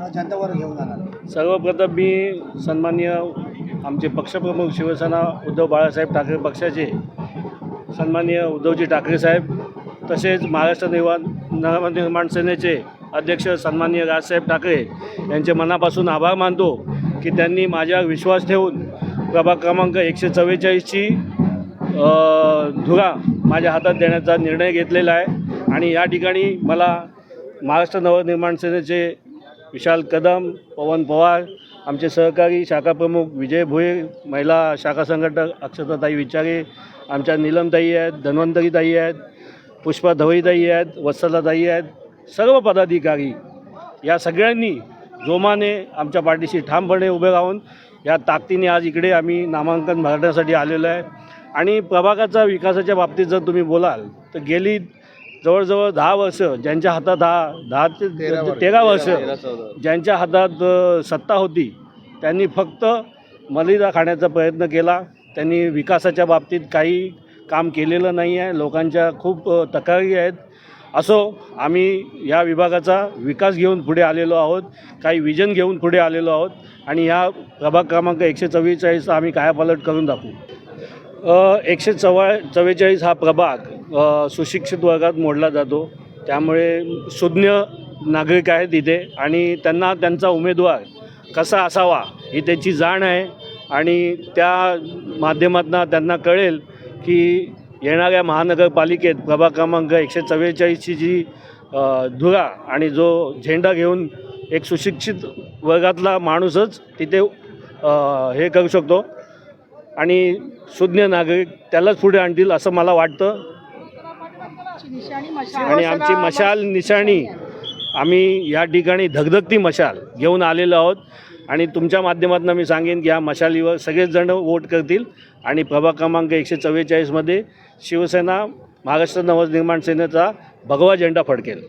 जनतेवर घेऊन जाणार? सर्वप्रथम मी सन्माननीय आमचे पक्षप्रमुख शिवसेना उद्धव बाळासाहेब ठाकरे पक्षाचे सन्माननीय उद्धवजी ठाकरे साहेब, तसेच महाराष्ट्र नवनिर्माण सेनेचे अध्यक्ष सन्माननीय राजसाहेब ठाकरे यांचे मनापासून आभार मानतो की त्यांनी माझ्यावर विश्वास ठेवून प्रभाग क्रमांक 144ची धुरा माझ्या हातात देण्याचा निर्णय घेतलेला आहे। आणि या ठिकाणी मला महाराष्ट्र नवनिर्माण सेनेचे विशाल कदम, पवन पवार, आमचे सहकारी शाखा प्रमुख विजय भोये, महिला शाखा संघटक अक्षताताई विचारे, आमच्या नीलमताई आहेत, धन्वंतरीताई आहेत, पुष्पा धवईताई आहेत, वत्सलाताई आहेत, सर्व पदाधिकारी या सगळ्यांनी जोमाने आमच्या पाठीशी ठामपणे उभे राहून या ताकदीने आज इकडे आम्ही नामांकन भरण्यासाठी आलेलो आहे। आणि प्रभागाचा विकासाच्या बाबतीत जर तुम्ही बोलाल तर गेली जवळजवळ 10 वर्ष ज्यांच्या हातात 10 ते 13 वर्ष ज्यांच्या हातात सत्ता होती त्यांनी फक्त मलिदा खाण्याचा प्रयत्न केला। त्यांनी विकासाच्या बाबतीत काही काम केलेलं नाही आहे। लोकांच्या खूप तक्रारी आहेत। असो, आम्ही या विभागाचा विकास घेऊन पुढे आलेलो आहोत, काही विजन घेऊन पुढे आलेलो आहोत आणि ह्या प्रभाग क्रमांक 144चा आम्ही कायापालट करून दाखवू। 144 हा प्रभाग सुशिक्षित वर्गात मोडला जातो, त्यामुळे सुज्ञ नागरिक आहेत इथे आणि त्यांना त्यांचा उमेदवार कसा असावा ही त्याची जाण आहे आणि त्या माध्यमातून त्यांना कळेल की येणाऱ्या महानगरपालिकेत प्रभाग क्रमांक 144ची जी धुरा आणि जो झेंडा घेऊन एक सुशिक्षित वर्गातला माणूसच तिथे हे करू शकतो आणि सुज्ञ नागरिक त्यालाच पुढे आणतील असं मला वाटतं। आणि आमची मशाल निशाणी आम्ही या ठिकाणी धगधगती मशाल घेऊन आलेलो आहोत आणि तुमच्या माध्यमातून मी सांगेन की ह्या मशालीवर सगळेच जण वोट करतील आणि प्रभाग क्रमांक 144मध्ये शिवसेना महाराष्ट्र नवनिर्माण सेनेचा भगवा झेंडा फडकेल।